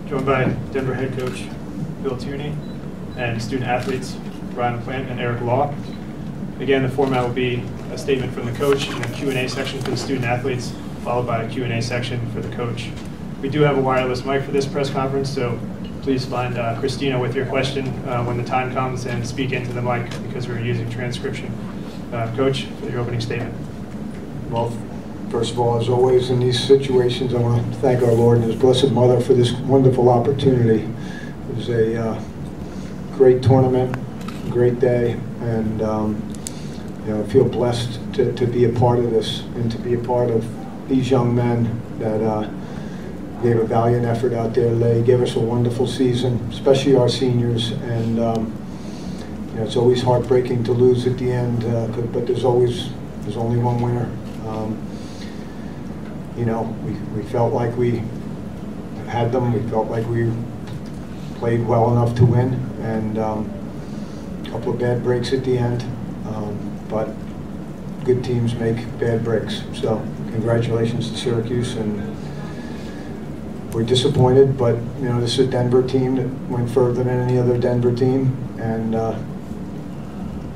joined by Denver head coach Bill Tierney and student athletes Ryan Plant and Eric Law. Again, the format will be a statement from the coach and a Q&A section for the student athletes, followed by a Q&A section for the coach. We do have a wireless mic for this press conference, so please find Christina with your question when the time comes and speak into the mic because we're using transcription. Coach, for your opening statement. Well, first of all, as always in these situations, I want to thank our Lord and His Blessed Mother for this wonderful opportunity. It was a great tournament, great day, and I feel blessed to be a part of this and to be a part of these young men that gave a valiant effort out there. They gave us a wonderful season, especially our seniors, and it's always heartbreaking to lose at the end, but there's only one winner. We felt like we had them. We felt like we played well enough to win, and a couple of bad breaks at the end, but good teams make bad breaks. So congratulations to Syracuse, and we're disappointed, but this is a Denver team that went further than any other Denver team, and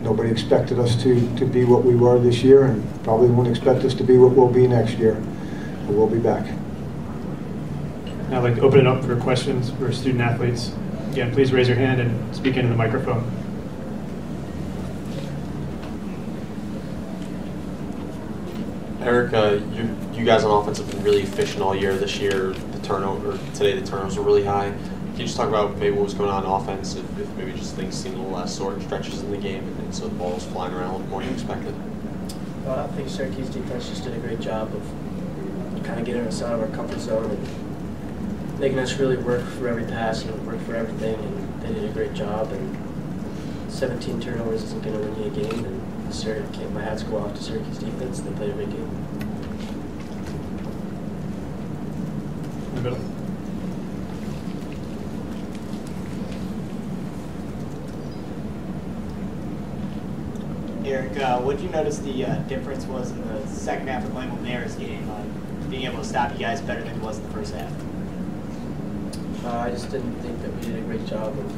nobody expected us to be what we were this year, and probably won't expect us to be what we'll be next year. But we'll be back. Now I'd like to open it up for questions for student athletes. Again, please raise your hand and speak into the microphone. Eric, you guys on offense have been really efficient all year. This year, today the turnovers were really high. Can you just talk about maybe what was going on offense, if maybe just things seemed a little less sort of stretches in the game, and so the ball was flying around a little more than you expected? Well, I think Syracuse defense just did a great job of kind of getting us out of our comfort zone and making us really work for every pass and work for everything, and they did a great job. And 17 turnovers isn't going to win you a game, and my hats go off to Syracuse defense. They played a big game. Eric, what did you notice the difference was in the second half of Michael Mayer's game on being able to stop you guys better than it was in the first half? I just didn't think that we did a great job of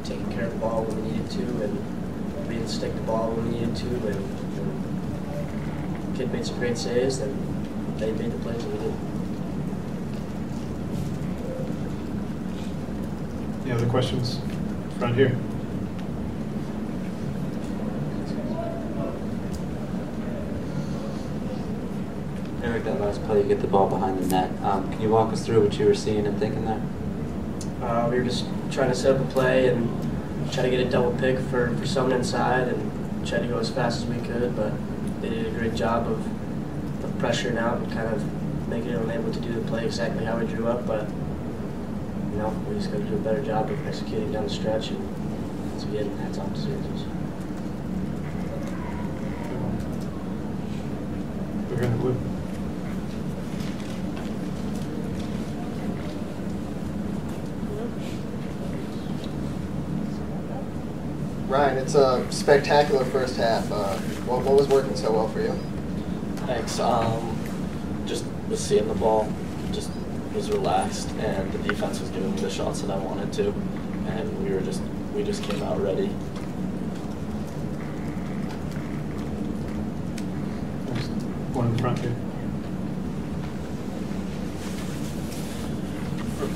taking care of the ball when we needed to, and we didn't stick the ball when we needed to, and the kid made some great saves, and they made the plays that we did. Any other questions? Front here. Eric, that last play, you get the ball behind the net. Can you walk us through what you were seeing and thinking there? We were just trying to set up a play and try to get a double pick for someone inside and try to go as fast as we could, but they did a great job of pressuring out and kind of making it unable to do the play exactly how we drew up, but we just got to do a better job of executing down the stretch, and so again, hats off to Syracuse. We're in the blue. Ryan, it's a spectacular first half. What was working so well for you? Thanks. Just was seeing the ball, just was relaxed, and the defense was giving me the shots that I wanted to, and we just came out ready. There's one in the front here.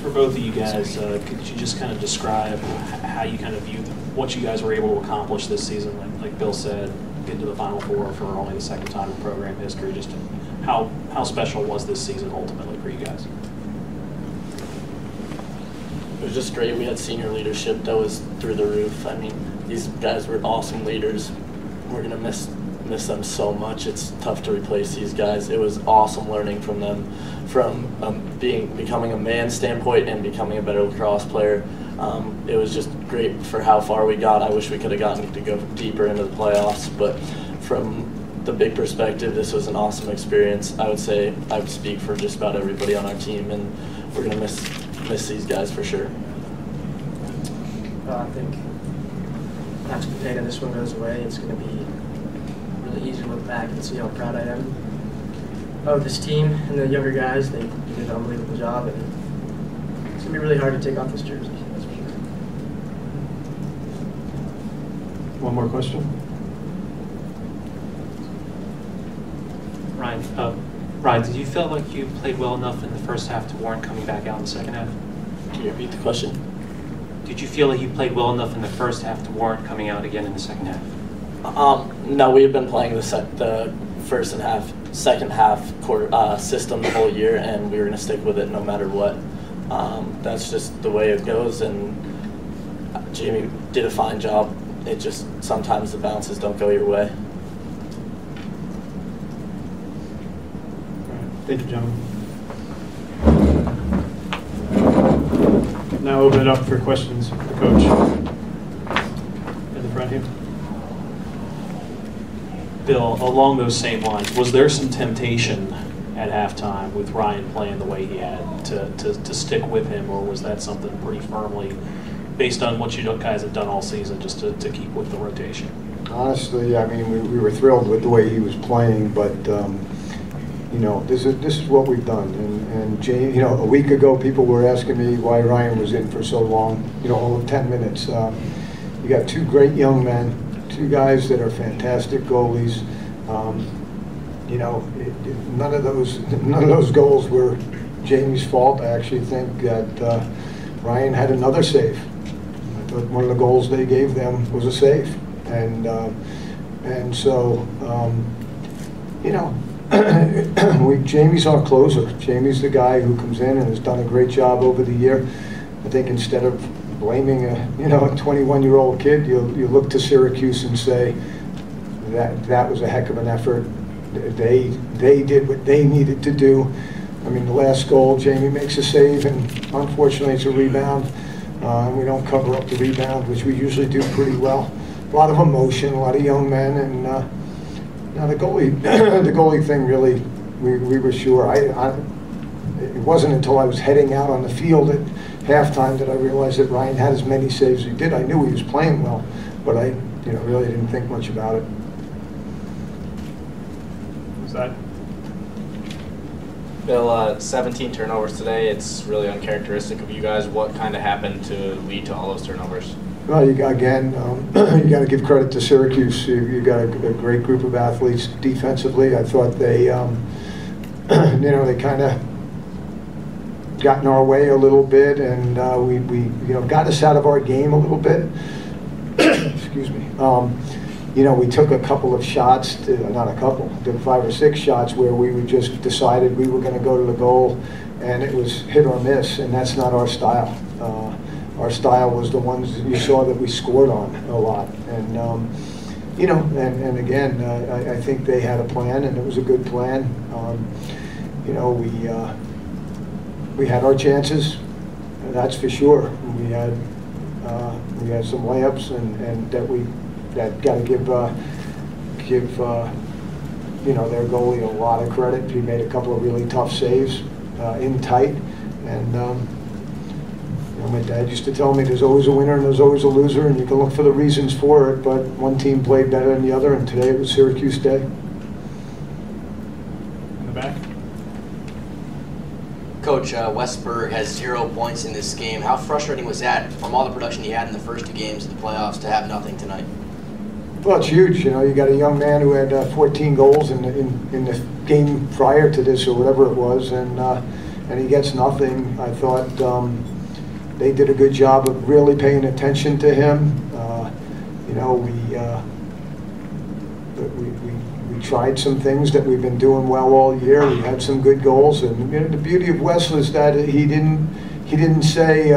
For both of you guys, could you just kind of describe how you kind of view what you guys were able to accomplish this season? Like Bill said, get to the Final Four for only the second time in program history. Just how special was this season ultimately for you guys? It was just great. We had senior leadership that was through the roof. I mean, these guys were awesome leaders. We're gonna miss them so much. It's tough to replace these guys. It was awesome learning from them, from becoming a man standpoint and becoming a better lacrosse player. It was just great for how far we got. I wish we could have gotten to go deeper into the playoffs, but from the big perspective, this was an awesome experience. I would say I would speak for just about everybody on our team, and we're gonna miss these guys for sure. I think after the pain of this one goes away, it's going to be really easy to look back and see how proud I am of this team and the younger guys. They did an unbelievable job, and it's going to be really really hard to take off this jersey. That's for sure. One more question? Ryan, did you feel like you played well enough in the first half to warrant coming back out in the second half? Can you repeat the question? Did you feel like you played well enough in the first half to warrant coming out again in the second half? No, we've been playing the first and second half system the whole year, and we were going to stick with it no matter what. That's just the way it goes, and Jamie did a fine job. It just sometimes the bounces don't go your way. Thank you, gentlemen. Now open it up for questions for the coach. In the front here. Bill, along those same lines, was there some temptation at halftime with Ryan playing the way he had to stick with him, or was that something pretty firmly based on what you guys have done all season just to keep with the rotation? Honestly, I mean, we were thrilled with the way he was playing, but you know, this is what we've done. And Jane, you know, a week ago, people were asking me why Ryan was in for so long. You know, all of 10 minutes. You got two great young men, two guys that are fantastic goalies. You know, none of those goals were Jamie's fault. I actually think that Ryan had another save. I thought one of the goals they gave them was a save, and so you know. Jamie's our closer. Jamie's the guy who comes in and has done a great job over the year. I think instead of blaming a 21-year-old kid, you look to Syracuse and say that was a heck of an effort. They did what they needed to do. I mean, the last goal, Jamie makes a save, and unfortunately it's a rebound. We don't cover up the rebound, which we usually do pretty well. A lot of emotion, a lot of young men, and now the goalie thing really, we were sure. It wasn't until I was heading out on the field at halftime that I realized that Ryan had as many saves as he did. I knew he was playing well, but I really didn't think much about it. Was that? Bill, 17 turnovers today. It's really uncharacteristic of you guys. What kind of happened to lead to all those turnovers? Well, you got to give credit to Syracuse. You got a great group of athletes defensively. I thought they, they kind of got in our way a little bit, and we got us out of our game a little bit. Excuse me. We took a couple of shots, not a couple, took 5 or 6 shots where we just decided we were going to go to the goal, and it was hit or miss, and that's not our style. Our style was the ones that you saw that we scored on a lot, and and again, I think they had a plan, and it was a good plan. We had our chances, that's for sure. We had some layups, and that got to give their goalie a lot of credit. He made a couple of really tough saves in tight, and. My dad used to tell me there's always a winner and there's always a loser, and you can look for the reasons for it, but one team played better than the other, and today it was Syracuse Day. In the back. Coach, Westberg has 0 points in this game. How frustrating was that from all the production he had in the first 2 games of the playoffs to have nothing tonight? Well, it's huge. You got a young man who had 14 goals in the game prior to this or whatever it was, and he gets nothing. I thought they did a good job of really paying attention to him. We tried some things that we've been doing well all year. We had some good goals, and the beauty of Wes was that he didn't say,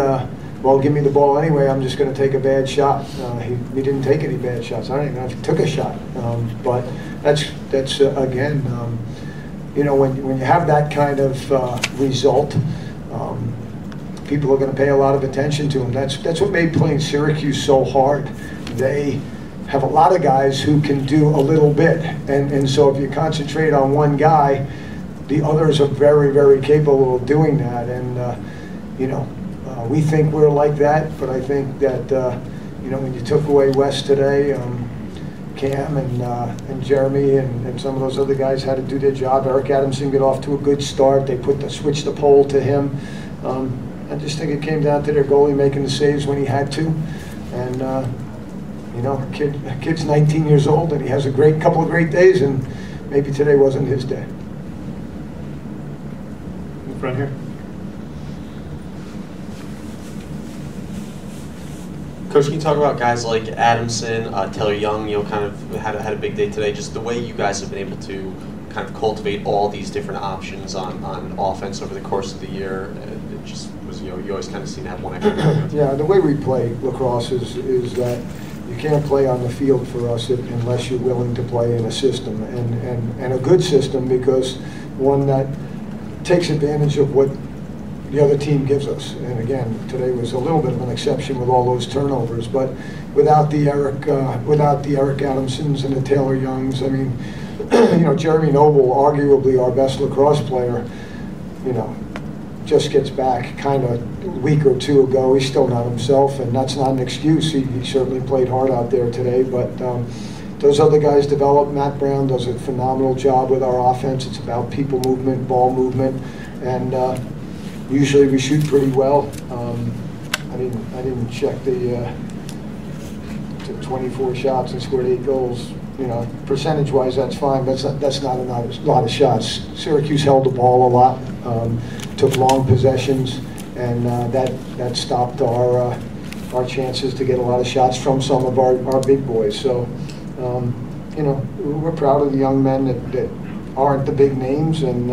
well, give me the ball anyway, I'm just going to take a bad shot. He didn't take any bad shots. I don't even know if he took a shot. But that's again, when you have that kind of result, people are going to pay a lot of attention to him. That's what made playing Syracuse so hard. They have a lot of guys who can do a little bit, and so if you concentrate on one guy, the others are very, very capable of doing that. And we think we're like that, but I think that when you took away Wes today, Cam and Jeremy and some of those other guys had to do their job. Eric Adamson got off to a good start. They switched the pole to him. I just think it came down to their goalie making the saves when he had to. And, you know, a kid's 19 years old, and he has a couple of great days, and maybe today wasn't his day. In the front here. Coach, can you talk about guys like Adamson, Taylor Young, you know, kind of had a big day today, just the way you guys have been able to kind of cultivate all these different options on offense over the course of the year? It just was, you know, you always kind of seem to have one extra. Yeah, the way we play lacrosse is that you can't play on the field for us unless you're willing to play in a system, and a good system, because one that takes advantage of what the other team gives us. And again, today was a little bit of an exception with all those turnovers, but without the Eric Adamsons and the Taylor Youngs, I mean, you know, Jeremy Noble, arguably our best lacrosse player, you know, just gets back kind of a week or two ago. He's still not himself, and that's not an excuse. He certainly played hard out there today, but those other guys develop. Matt Brown does a phenomenal job with our offense. It's about people movement, ball movement, and usually we shoot pretty well. I didn't check the 24 shots and scored 8 goals. You know, percentage-wise, that's fine, but that's not a lot of shots. Syracuse held the ball a lot, took long possessions, and that stopped our chances to get a lot of shots from some of our big boys. So, you know, we're proud of the young men that aren't the big names, and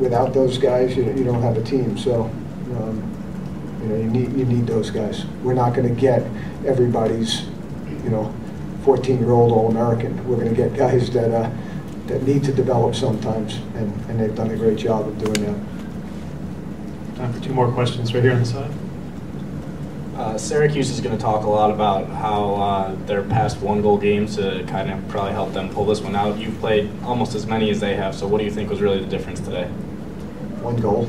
without those guys, you don't have a team. So, you know, you need those guys. We're not going to get everybody's, you know, 14-year-old All-American. We're going to get guys that need to develop sometimes, and they've done a great job of doing that. Time for 2 more questions right here on the side. Syracuse is going to talk a lot about how their past 1-goal games kind of probably helped them pull this one out. You've played almost as many as they have, so what do you think was really the difference today? 1 goal.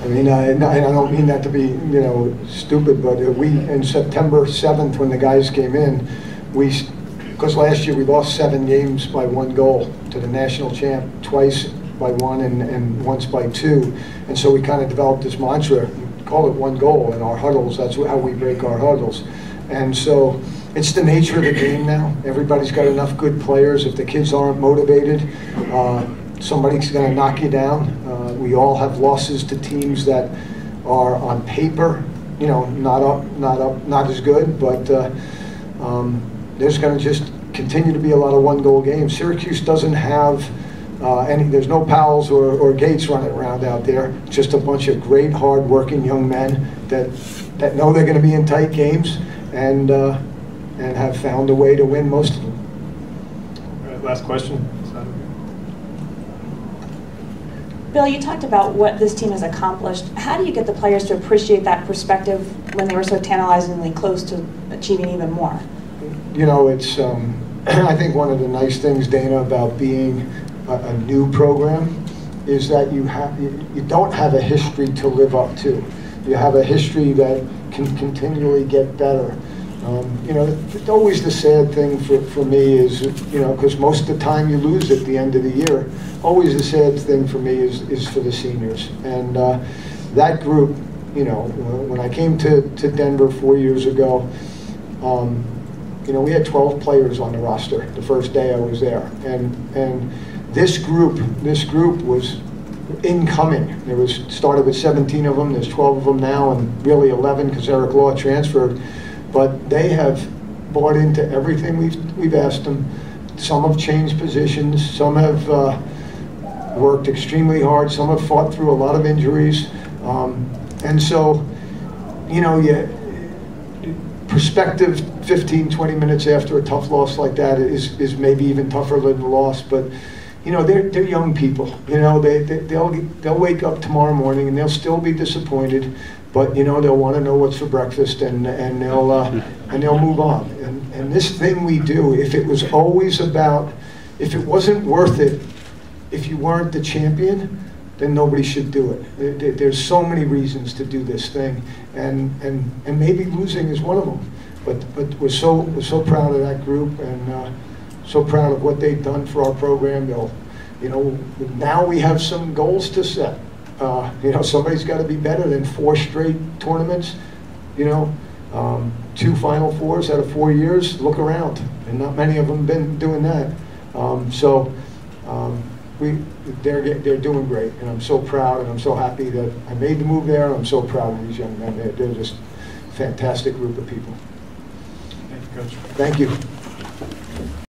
I mean, I don't mean that to be, you know, stupid, but in September 7th, when the guys came in, because last year we lost 7 games by 1 goal to the national champ, twice by 1 and once by 2, and so we kind of developed this mantra, call it 1 goal in our huddles. That's how we break our huddles, and so it's the nature of the game now. Everybody's got enough good players. If the kids aren't motivated, somebody's going to knock you down. We all have losses to teams that are on paper, you know, not as good, but there's going to just continue to be a lot of 1-goal games. Syracuse doesn't have there's no Powells or Gates running around out there. Just a bunch of great, hard-working young men that know they're going to be in tight games and have found a way to win most of them. All right, last question. Bill, you talked about what this team has accomplished. How do you get the players to appreciate that perspective when they were so tantalizingly close to achieving even more? You know, it's I think one of the nice things, Dana, about being a new program is that you don't have a history to live up to. You have a history that can continually get better. You know, always the sad thing for me is, you know, because most of the time you lose at the end of the year. Always the sad thing for me is for the seniors. And that group, you know, when I came to Denver 4 years ago, you know, we had 12 players on the roster the first day I was there. And this group was incoming. There started with 17 of them. There's 12 of them now, and really 11 because Eric Law transferred. But they have bought into everything we've asked them. Some have changed positions. Some have worked extremely hard. Some have fought through a lot of injuries. And so, you know, perspective 15, 20 minutes after a tough loss like that is maybe even tougher than the loss. But, you know, they're young people. You know, they'll wake up tomorrow morning and they'll still be disappointed. But, you know, they'll want to know what's for breakfast, and they'll move on. And this thing we do, if it was always about, if it wasn't worth it, if you weren't the champion, then nobody should do it. There's so many reasons to do this thing, and maybe losing is one of them. But we're so proud of that group, and so proud of what they've done for our program. you know, now we have some goals to set. You know, somebody's got to be better than 4 straight tournaments, you know. 2 Final Fours out of 4 years, look around, and not many of them have been doing that. They're doing great, and I'm so proud, and I'm so happy that I made the move there. I'm so proud of these young men. They're just a fantastic group of people. Thank you, Coach. Thank you.